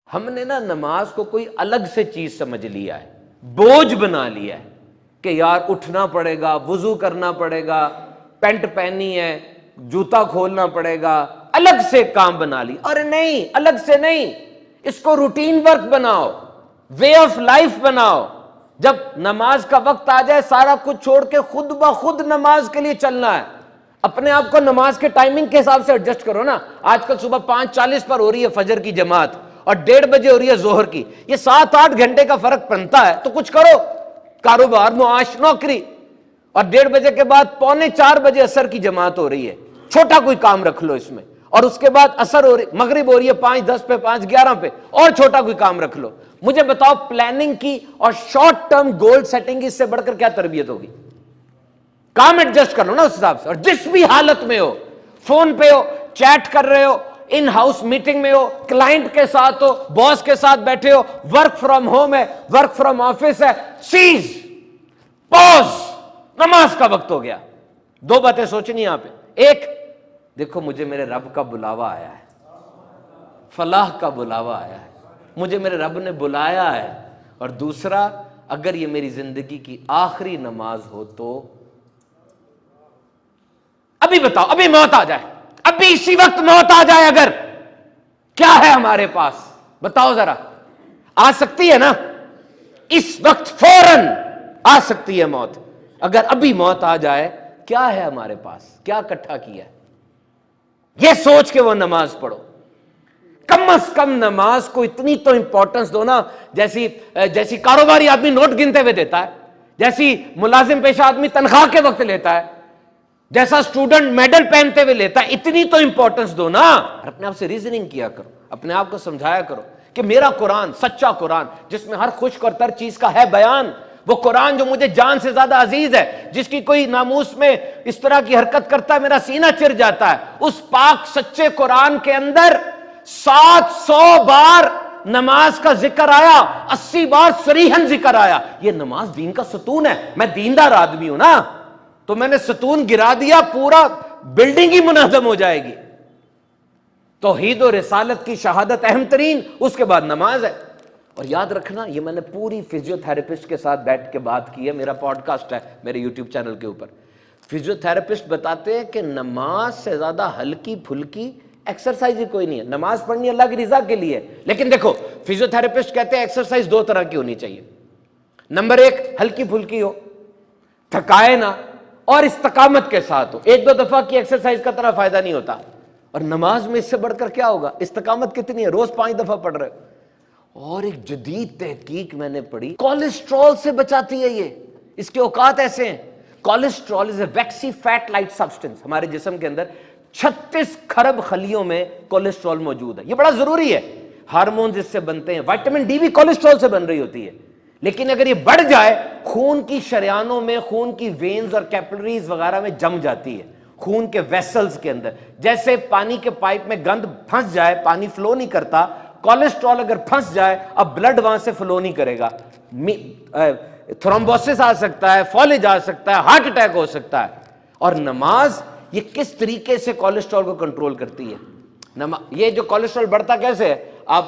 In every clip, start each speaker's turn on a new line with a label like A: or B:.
A: ہم نے نا نماز کو کوئی الگ سے چیز سمجھ لیا ہے، بوجھ بنا لیا ہے کہ یار اٹھنا پڑے گا، وضو کرنا پڑے گا، پینٹ پہنی ہے، جوتا کھولنا پڑے گا، الگ سے کام بنا لی. اور نہیں، الگ سے نہیں، اس کو روٹین ورک بناؤ، وے آف لائف بناؤ. جب نماز کا وقت آ جائے سارا کچھ چھوڑ کے خود بخود نماز کے لیے چلنا ہے. اپنے آپ کو نماز کے ٹائمنگ کے حساب سے ایڈجسٹ کرو نا. آج کل صبح 5:40 پر ہو رہی ہے فجر کی جماعت اور 1:30 بجے ہو رہی ہے ظہر کی. یہ 7-8 گھنٹے کا فرق بنتا ہے، تو کچھ کرو، کاروبار، معاش، نوکری. اور 1:30 بجے کے بعد 3:45 بجے عصر کی جماعت ہو رہی ہے، چھوٹا کوئی کام رکھ لو اس میں. اور اس کے بعد عصر ہو رہی، مغرب ہو رہی ہے 5:10 پہ، 5:11 پہ، اور چھوٹا کوئی کام رکھ لو. مجھے بتاؤ پلاننگ کی اور شارٹ ٹرم گول سیٹنگ اس سے بڑھ کر کیا تربیت ہوگی؟ کام ایڈجسٹ کر لو نا اس حساب سے. اور جس بھی حالت میں ہو، فون پہ ہو، چیٹ کر رہے ہو، ان ہاؤس میٹنگ میں ہو، کلائنٹ کے ساتھ ہو، باس کے ساتھ بیٹھے ہو، ورک فرام ہوم ہے، ورک فرام آفس ہے، سیز، پوز، نماز کا وقت ہو گیا. 2 باتیں سوچنی یہاں پہ. ایک، دیکھو مجھے میرے رب کا بلاوا آیا ہے، فلاح کا بلاوا آیا ہے، مجھے میرے رب نے بلایا ہے. اور دوسرا، اگر یہ میری زندگی کی آخری نماز ہو تو ابھی بتاؤ، ابھی موت آ جائے، ابھی اسی وقت موت آ جائے، اگر کیا ہے ہمارے پاس؟ بتاؤ ذرا. آ سکتی ہے نا؟ اس وقت فوراً آ سکتی ہے موت. اگر ابھی موت آ جائے، کیا ہے ہمارے پاس؟ کیا اکٹھا کیا ہے؟ یہ سوچ کے وہ نماز پڑھو. کم از کم نماز کو اتنی تو امپورٹنس دو نا، جیسی کاروباری آدمی نوٹ گنتے ہوئے دیتا ہے، جیسی ملازم پیشہ آدمی تنخواہ کے وقت لیتا ہے، جیسا اسٹوڈنٹ میڈل پہنتے ہوئے لیتا ہے، اتنی تو امپورٹنس دو نا. اپنے آپ سے ریزننگ کیا کرو، اپنے آپ کو سمجھایا کرو کہ میرا قرآن سچا قرآن، جس میں ہر خشک اور تر چیز کا ہے بیان، وہ قرآن جو مجھے جان سے زیادہ عزیز ہے، جس کی کوئی ناموس میں اس طرح کی حرکت کرتا ہے میرا سینہ چر جاتا ہے، اس پاک سچے قرآن کے اندر 700 بار نماز کا ذکر آیا، 80 بار صریحاً ذکر آیا. یہ نماز دین کا ستون ہے. میں دیندار آدمی ہوں نا، تو میں نے ستون گرا دیا، پورا بلڈنگ ہی منہدم ہو جائے گی. توحید و رسالت کی شہادت اہم ترین، اس کے بعد نماز ہے. اور یاد رکھنا، یہ میں نے پوری فزیو تھراپسٹ کے ساتھ بیٹھ کے بات کی ہے، میرا پوڈ کاسٹ ہے میرے یوٹیوب چینل کے اوپر. فزیو تھراپسٹ بتاتے ہیں کہ نماز سے زیادہ ہلکی پھلکی ایکسرسائز ہی کوئی نہیں ہے. نماز پڑھنی اللہ کی رضا کے لیے، لیکن دیکھو فزیو تھراپسٹ کہتے ہیں ایکسرسائز 2 طرح کی ہونی چاہیے. نمبر 1، ہلکی پھلکی ہو، تھکائے نہ، اور استقامت کے ساتھ ہو. 1-2 دفعہ کی ایکسرسائز کا طرح فائدہ نہیں ہوتا. اور نماز میں اس سے بڑھ کر کیا ہوگا؟ استقامت کتنی ہے؟ روز 5 دفعہ پڑھ رہے ہو. اور ایک جدید تحقیق میں نے پڑھی، کولیسٹرول سے بچاتی ہے. یہ اس کے اوقات ایسے ہیں. کولیسٹرول از اے ویکسی فیٹ لائٹ سبسٹنس. ہمارے جسم کے اندر 36 کھرب خلیوں میں کولیسٹرول موجود ہے. یہ بڑا ضروری ہے. ہارمونز اس سے بنتے ہیں، وائٹامن ڈی بھی کولیسٹرول سے بن رہی ہوتی ہے. لیکن اگر یہ بڑھ جائے، خون کی شریانوں میں، خون کی وینز اور کیپلریز وغیرہ میں جم جاتی ہے، خون کے ویسلز کے اندر. جیسے پانی کے پائپ میں گند پھنس جائے، پانی فلو نہیں کرتا، کولیسٹرول اگر پھنس جائے، اب بلڈ وہاں سے فلو نہیں کرے گا، تھرومبوسس آ سکتا ہے، فالج آ سکتا ہے، ہارٹ اٹیک ہو سکتا ہے. اور نماز یہ کس طریقے سے کولیسٹرول کو کنٹرول کرتی ہے. یہ جو کولیسٹرول بڑھتا کیسے ہے؟ آپ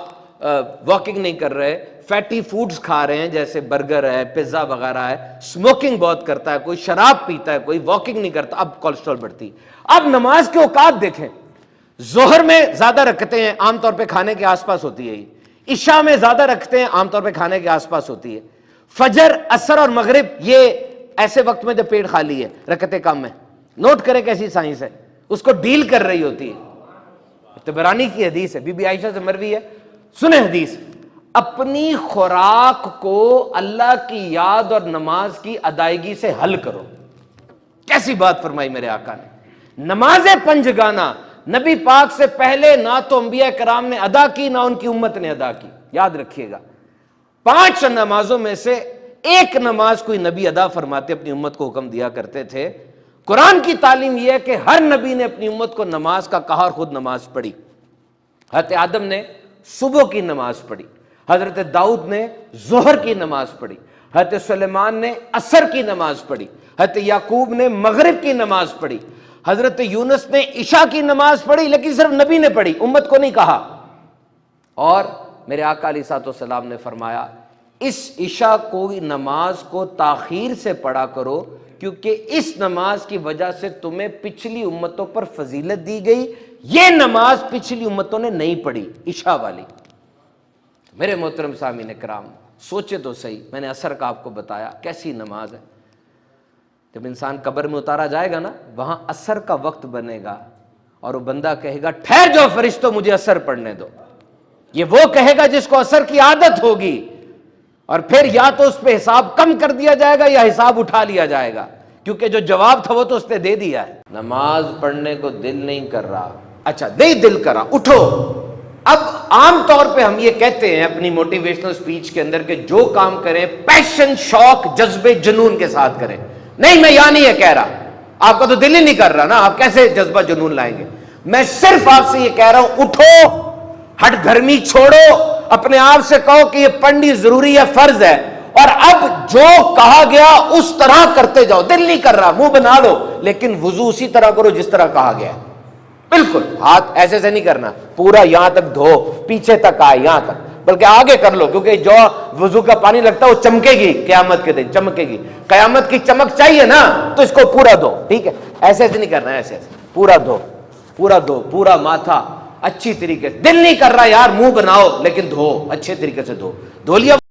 A: واکنگ نہیں کر رہے، فیٹی فوڈز کھا رہے ہیں جیسے برگر ہے، پیزا وغیرہ ہے، اسموکنگ بہت کرتا ہے، کوئی شراب پیتا ہے، کوئی واکنگ نہیں کرتا، اب کولیسٹرول بڑھتی. اب نماز کے اوقات دیکھیں، ظہر میں زیادہ رکھتے ہیں، عام طور پہ کھانے کے آس پاس ہوتی ہے. عشاء میں زیادہ رکھتے ہیں، عام طور پہ کھانے کے آس پاس ہوتی ہے. فجر، عصر اور مغرب یہ ایسے وقت میں جب پیٹ خالی ہے، رکعتیں کم ہیں. نوٹ کریں کیسی سائنس ہے، اس کو ڈیل کر رہی ہوتی ہے. طبرانی کی حدیث ہے، بی بی عائشہ سے مروی ہے. سنیں حدیث، اپنی خوراک کو اللہ کی یاد اور نماز کی ادائیگی سے حل کرو. کیسی بات فرمائی میرے آقا نے. نماز پنجگانہ نبی پاک سے پہلے نہ تو انبیاء کرام نے ادا کی، نہ ان کی امت نے ادا کی. یاد رکھیے گا، 5 نمازوں میں سے ایک نماز کوئی نبی ادا فرماتے اپنی امت کو حکم دیا کرتے تھے. قرآن کی تعلیم یہ ہے کہ ہر نبی نے اپنی امت کو نماز کا کہا اور خود نماز پڑھی. حضرت آدم نے صبح کی نماز پڑھی، حضرت داؤد نے ظہر کی نماز پڑھی، حضرت سلیمان نے عصر کی نماز پڑھی، حضرت یعقوب نے مغرب کی نماز پڑھی، حضرت یونس نے عشاء کی نماز پڑھی، لیکن صرف نبی نے پڑھی، امت کو نہیں کہا. اور میرے آقا علیہ الصلوۃ والسلام نے فرمایا اس عشاء کو نماز کو تاخیر سے پڑھا کرو، کیونکہ اس نماز کی وجہ سے تمہیں پچھلی امتوں پر فضیلت دی گئی، یہ نماز پچھلی امتوں نے نہیں پڑھی عشاء والی۔ میرے محترم سامعین کرام، سوچے تو صحیح، میں نے عصر کا آپ کو بتایا کیسی نماز ہے۔ جب انسان قبر میں اتارا جائے گا نا، وہاں عصر کا وقت بنے گا اور وہ بندہ کہے گا ٹھہر جاؤ فرشتوں، مجھے عصر پڑھنے دو۔ یہ وہ کہے گا جس کو عصر کی عادت ہوگی، اور پھر یا تو اس پہ حساب کم کر دیا جائے گا یا حساب اٹھا لیا جائے گا، کیونکہ جو جواب تھا وہ تو اس نے دے دیا ہے۔ نماز پڑھنے کو دل نہیں کر رہا، اچھا نہیں دل کرا، اٹھو۔ اب عام طور پہ ہم یہ کہتے ہیں اپنی موٹیویشنل سپیچ کے اندر کہ جو کام کریں پیشن، شوق، جذبے، جنون کے ساتھ کریں۔ نہیں، میں یہاں نہیں یہ کہہ رہا، آپ کا تو دل ہی نہیں کر رہا نا، آپ کیسے جذبہ جنون لائیں گے؟ میں صرف آپ سے یہ کہہ رہا ہوں اٹھو، ہٹ گرمی چھوڑو، اپنے آپ سے کہو کہ یہ پڑھنی ضروری ہے، فرض ہے، اور اب جو کہا گیا اس طرح کرتے جاؤ۔ دل نہیں کر رہا، منہ بنا لو، لیکن وضو اسی طرح کرو جس طرح کہا گیا ہے۔ بالکل ہاتھ ایسے سے نہیں کرنا، پورا یہاں تک دھو، پیچھے تک آئے یہاں تک، بلکہ آگے کر لو، کیونکہ جو وضو کا پانی لگتا ہے وہ چمکے گی قیامت کے دن، چمکے گی۔ قیامت کی چمک چاہیے نا، تو اس کو پورا دھو، ٹھیک ہے؟ ایسے ایسے نہیں کرنا، ایسے ایسے پورا دھو، پورا دھو، پورا ماتھا اچھی طریقے سے۔ دل نہیں کر رہا یار، منہ بناؤ لیکن دھو، اچھے طریقے سے دھو لیا۔